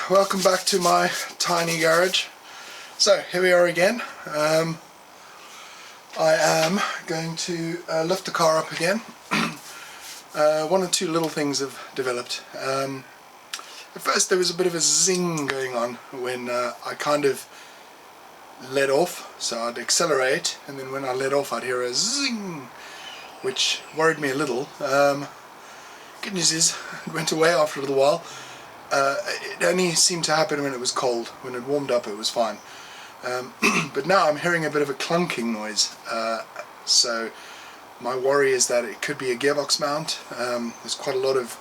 welcome back to my tiny garage. So here we are again. I am going to lift the car up again. One or two little things have developed. At first there was a bit of a zing going on when I kind of let off, so I'd accelerate, and then when I let off I'd hear a zing, which worried me a little. Good news is it went away after a little while. It only seemed to happen when it was cold. When it warmed up it was fine. But now I'm hearing a bit of a clunking noise. So my worry is that it could be a gearbox mount. There's quite a lot of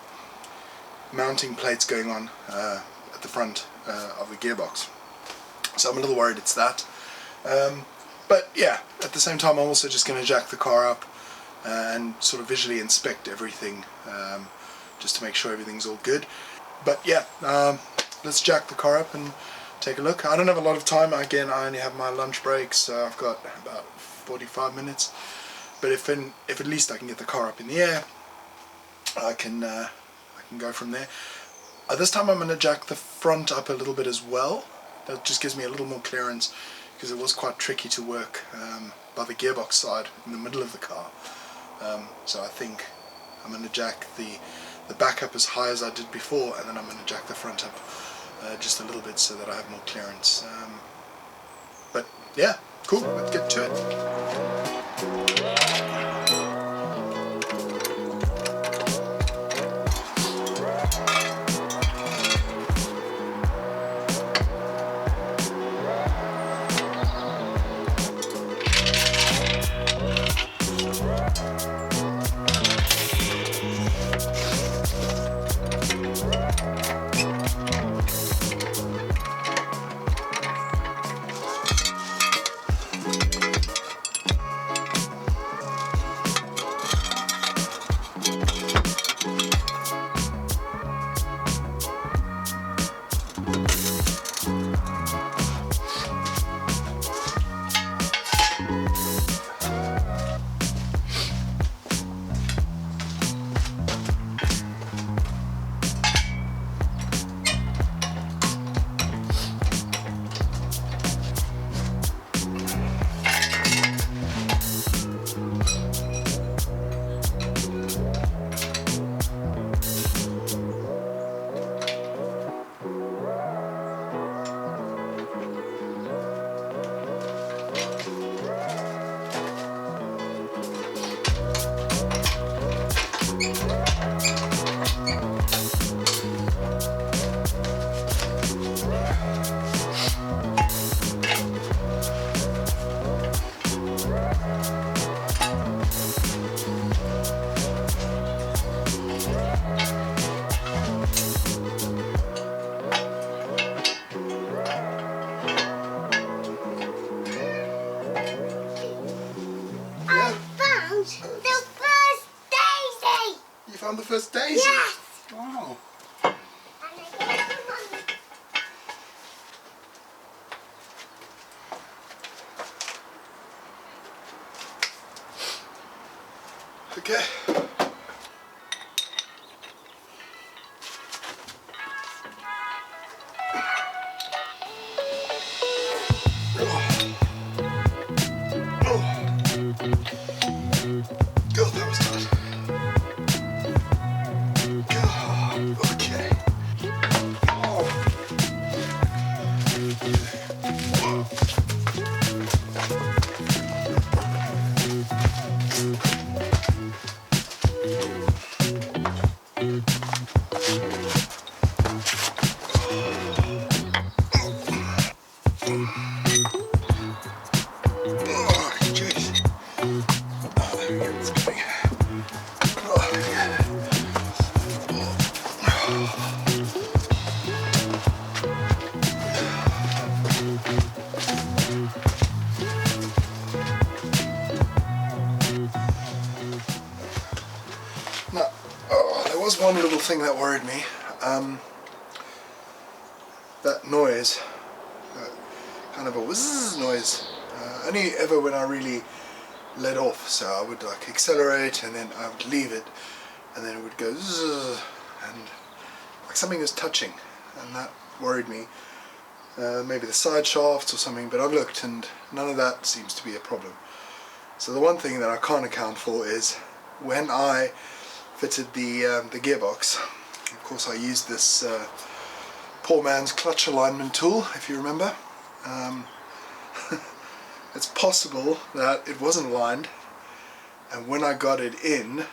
mounting plates going on at the front of the gearbox. So I'm a little worried it's that. But yeah, at the same time I'm also just going to jack the car up and sort of visually inspect everything just to make sure everything's all good. But yeah, let's jack the car up and take a look. I don't have a lot of time. Again, I only have my lunch break, so I've got about 45 minutes. But if at least I can get the car up in the air, I can go from there. This time I'm going to jack the front up a little bit as well. That just gives me a little more clearance, because it was quite tricky to work by the gearbox side in the middle of the car. So I think I'm going to jack the back up as high as I did before, and then I'm going to jack the front up just a little bit so that I have more clearance. But yeah, cool, let's get to it. Found the first daisy? Yes! Wow. Okay. God, that was tight. Okay. Oh. One little thing that worried me, that noise, kind of a whizz noise, only ever when I really let off. So I would like accelerate and then I would leave it and then it would go zzz, and like something is touching, and that worried me. Maybe the side shafts or something, but I've looked and none of that seems to be a problem. So the one thing that I can't account for is when I fitted the gearbox. Of course, I used this poor man's clutch alignment tool, if you remember. It's possible that it wasn't aligned, and when I got it in,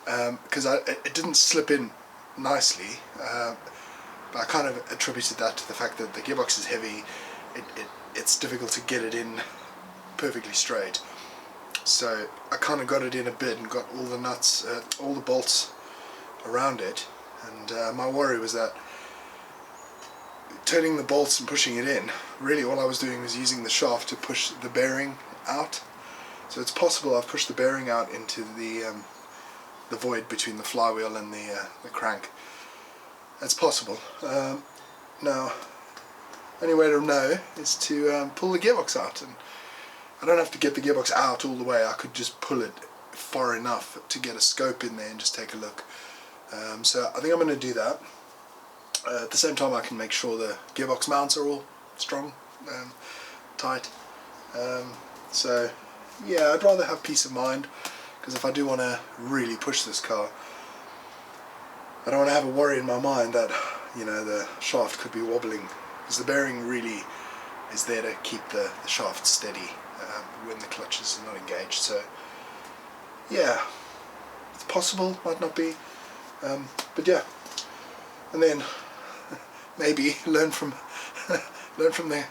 because it didn't slip in nicely, but I kind of attributed that to the fact that the gearbox is heavy. It's difficult to get it in perfectly straight. So I kind of got it in a bit and got all the nuts, all the bolts around it, and my worry was that turning the bolts and pushing it in, really all I was doing was using the shaft to push the bearing out. So it's possible I've pushed the bearing out into the void between the flywheel and the crank. It's possible. Now, only way to know is to pull the gearbox out, and I don't have to get the gearbox out all the way. I could just pull it far enough to get a scope in there and just take a look. So I think I'm going to do that. At the same time, I can make sure the gearbox mounts are all strong, tight. So yeah, I'd rather have peace of mind, because if I do want to really push this car, I don't want to have a worry in my mind that, you know, the shaft could be wobbling, because the bearing really is there to keep the shaft steady when the clutch is not engaged. So yeah, it's possible, might not be, but yeah. And then maybe learn from the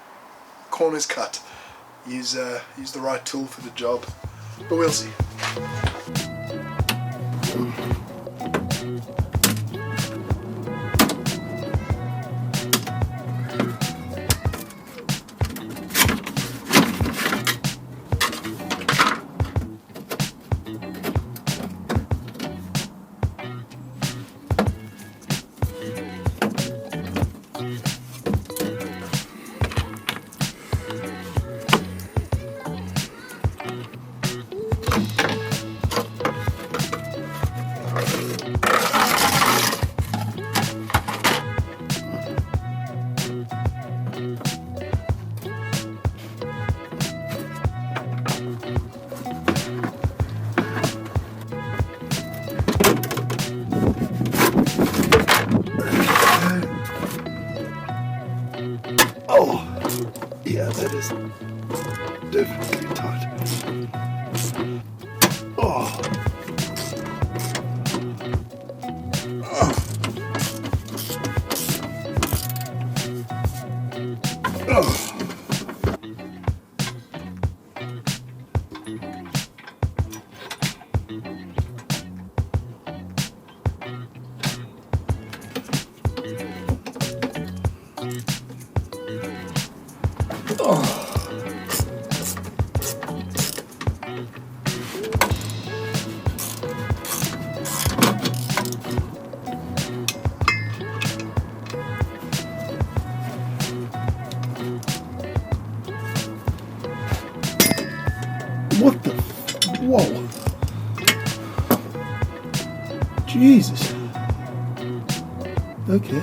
corners cut. Use the right tool for the job, but we'll see. Oh, yeah, that is definitely tight. Oh. Oh. Oh. What the? Whoa. Jesus. Okay.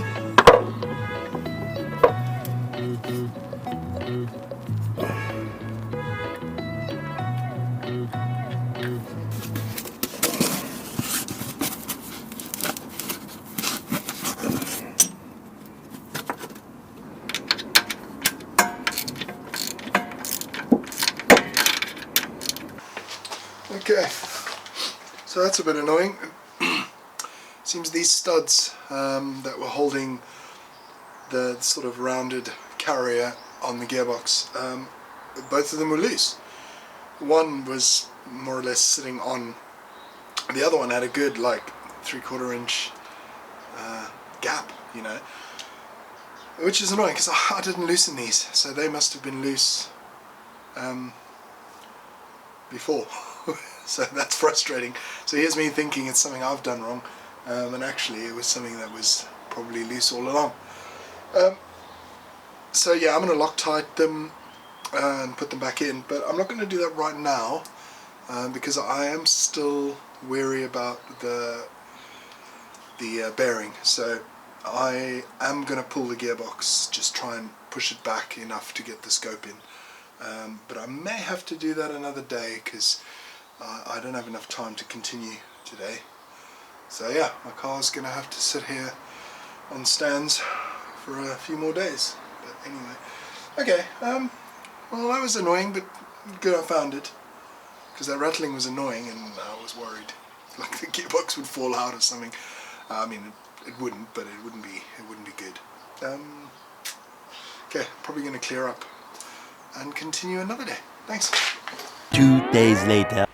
Okay, so that's a bit annoying. Seems these studs that were holding the sort of rounded carrier on the gearbox, both of them were loose. One was more or less sitting on, the other one had a good like 3/4 inch gap, you know, which is annoying because I didn't loosen these, so they must have been loose before. So that's frustrating. So here's me thinking it's something I've done wrong, and actually it was something that was probably loose all along. So yeah, I'm going to Loctite them and put them back in, but I'm not going to do that right now because I am still wary about the bearing. So I am going to pull the gearbox, just try and push it back enough to get the scope in. But I may have to do that another day because I don't have enough time to continue today. So yeah, my car's going to have to sit here on stands for a few more days. But anyway, okay, well that was annoying, but good I found it. Because that rattling was annoying and I was worried. Like the gearbox would fall out or something. I mean, it wouldn't, but it wouldn't be good. Okay, probably going to clear up and continue another day. Thanks. 2 days later.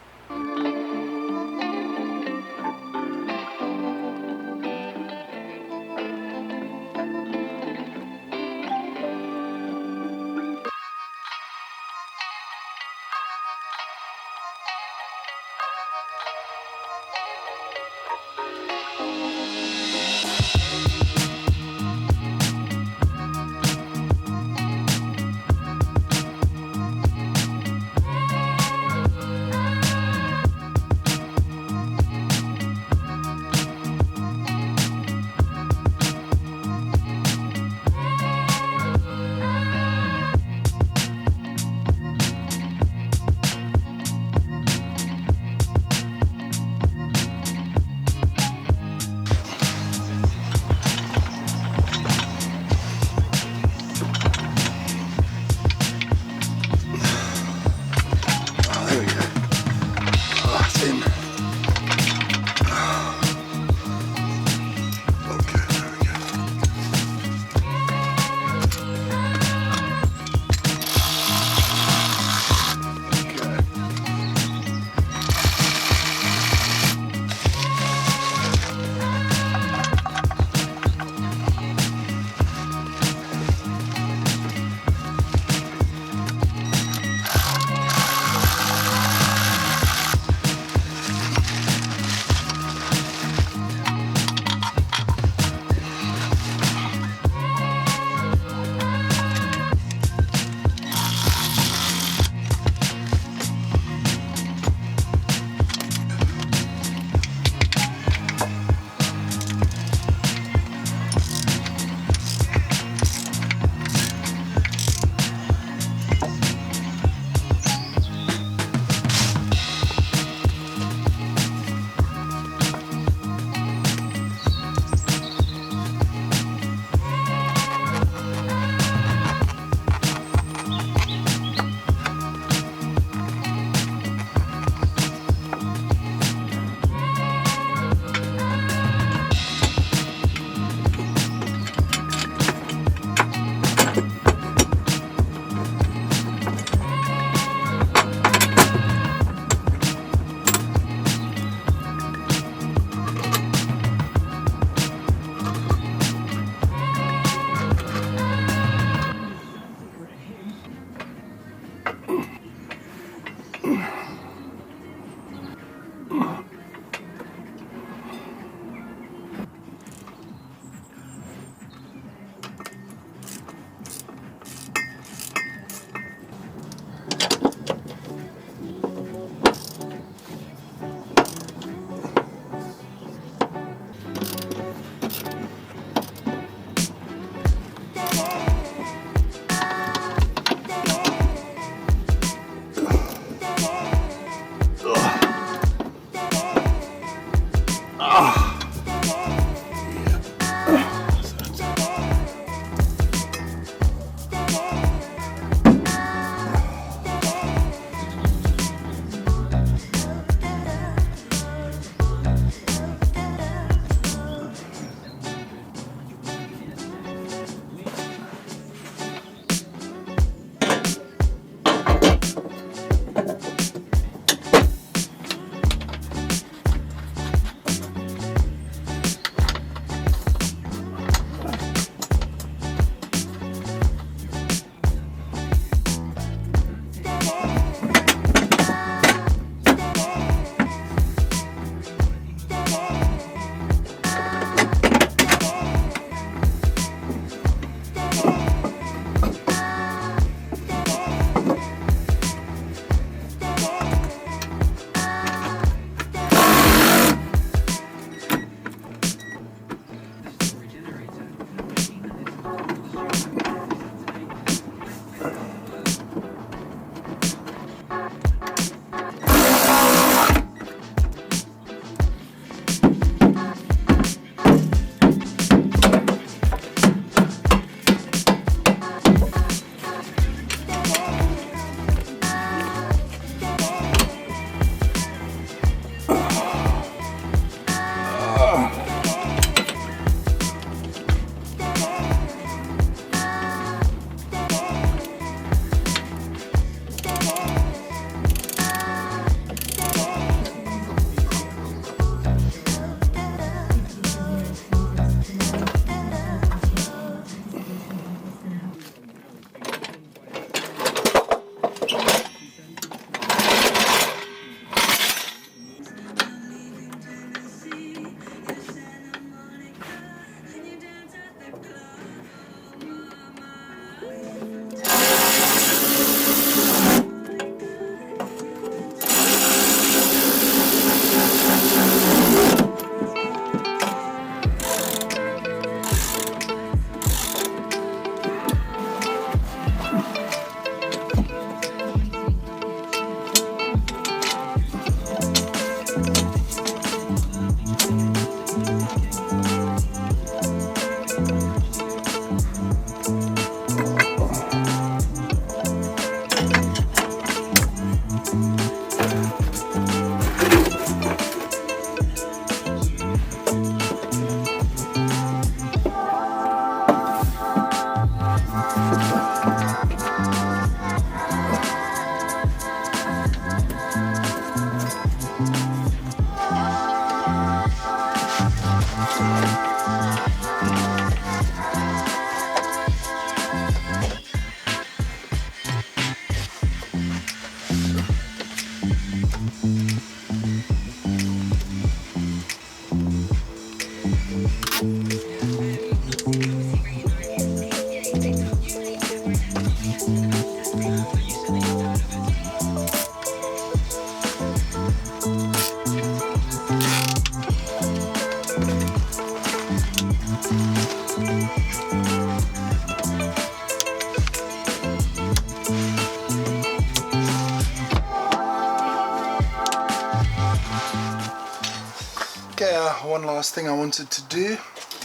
one last thing I wanted to do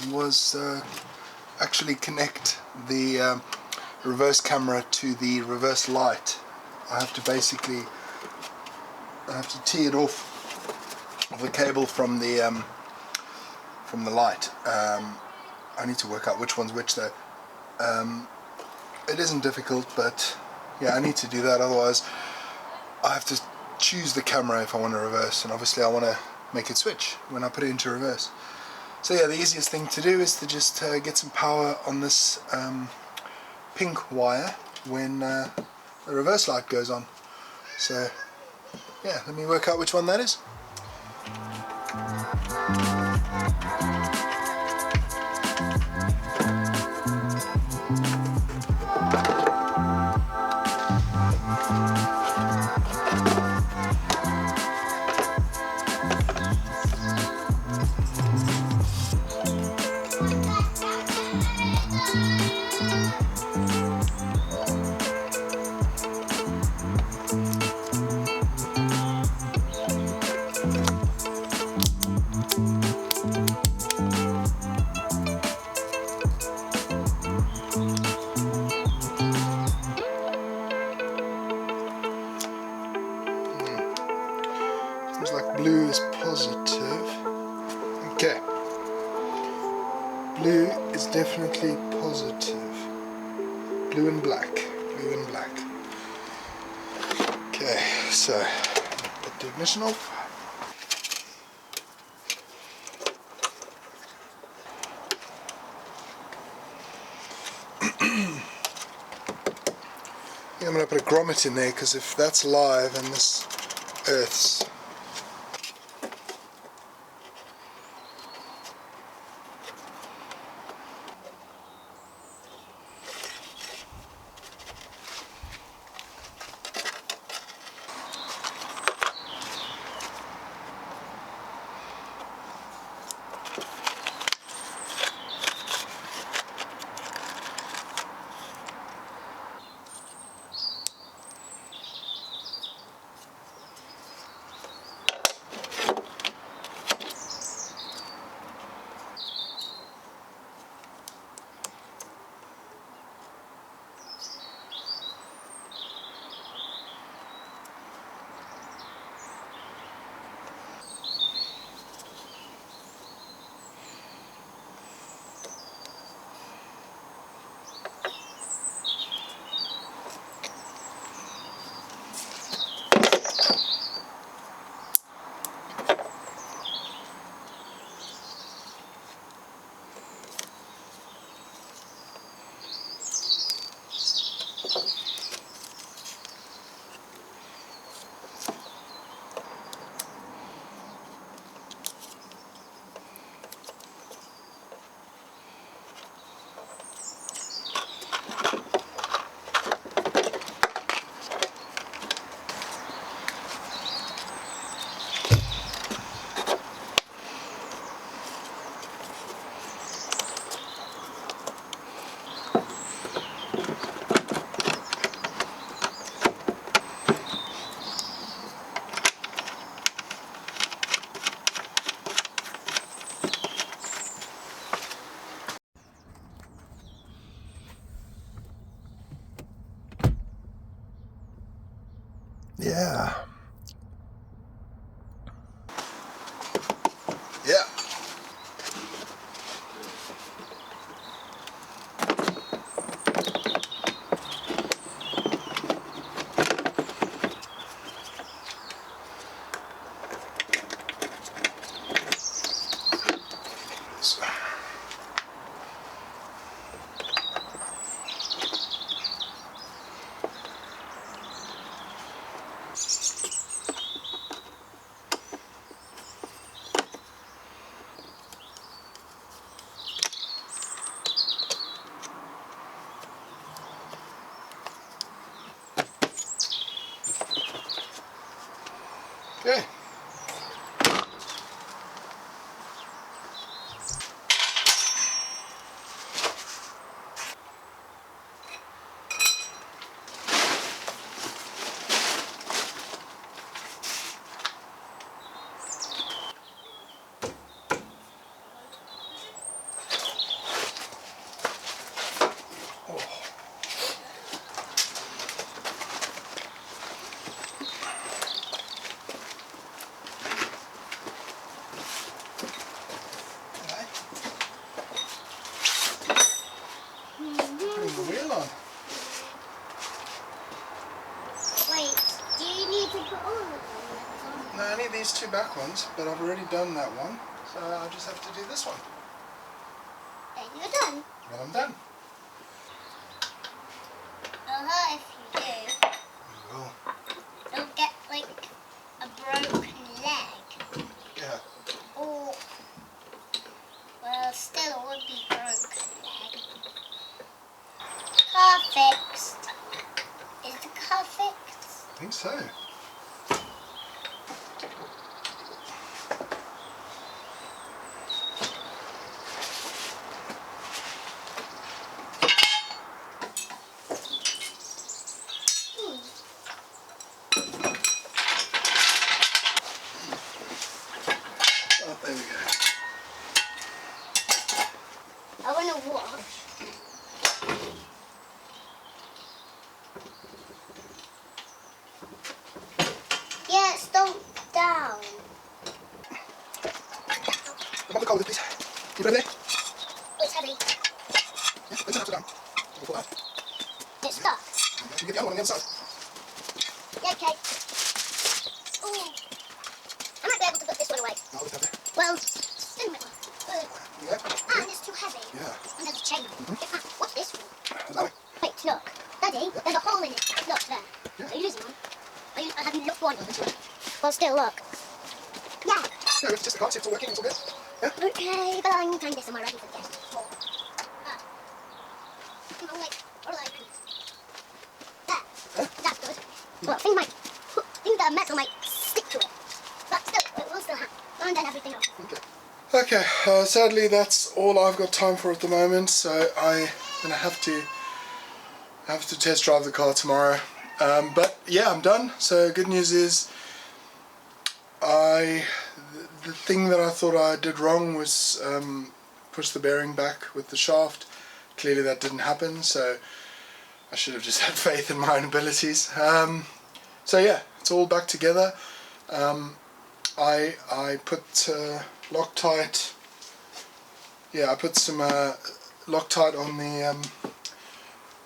was actually connect the reverse camera to the reverse light. I have to tee it off of the cable from the light. I need to work out which one's which though. It isn't difficult, but yeah, I need to do that, otherwise I have to choose the camera if I want to reverse, and obviously I want to make it switch when I put it into reverse. So yeah, the easiest thing to do is to just get some power on this pink wire when the reverse light goes on. So yeah, let me work out which one that is. Seems like blue is positive. Okay. Blue is definitely positive. Blue and black. Blue and black. Okay, so put the ignition off. I'm going to put a grommet in there, because if that's live and this earths. Yeah. Yeah. Okay. put all of them. No, only these two back ones, but I've already done that one, so I just have to do this one. And you're done. And I'm done. If you do, I will. you'll get like a broken leg. Yeah. Or, well, still it would be broken leg. Car fixed. Is the car fixed? I think so. Oh, there we go. I want to wash. Yeah, it's dumped down. Come on, the collar, please. You ready? Oh, it's heavy. Yeah, let's have it down. We'll pull out. It's stuck. You can get the other one on the other side. Yeah, okay. Ooh. I might be able to put this one away. I'll lift up there. Well, in the middle. Yeah. And it's too heavy. Yeah. And there's a chain. What's this for? That way. Wait, look. Daddy, there's a hole in it. Look, there. Yeah. Are you losing one? Have you looked one? Well, still, look. Yeah. No, it's just the car, see if it's all working, it's all good. Yeah. Okay, but I'm trying this somewhere ready for the guests. Oh, wait. What are they? There. Huh? That's good. Well, think that metal might stick to it. But still, it will still happen. And then everything else. Okay, sadly that's all I've got time for at the moment, so I'm gonna have to test drive the car tomorrow. But yeah, I'm done. So good news is, the thing that I thought I did wrong was push the bearing back with the shaft. Clearly that didn't happen, so I should have just had faith in my own abilities. So yeah, it's all back together. I put Loctite. Yeah, I put some Loctite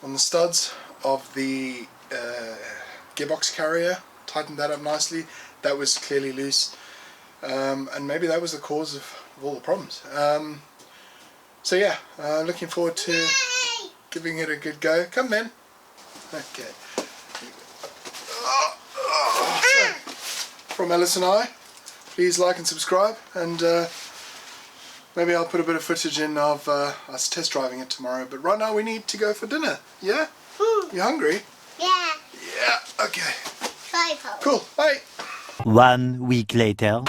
on the studs of the gearbox carrier. Tightened that up nicely. That was clearly loose, and maybe that was the cause of all the problems. So yeah, looking forward to giving it a good go. Come then. Okay. So, from Ellis and I, please like and subscribe, and maybe I'll put a bit of footage in of us test driving it tomorrow. But right now we need to go for dinner. Yeah? You hungry? Yeah. Yeah. Okay. 5 holes. Cool. Bye. 1 week later.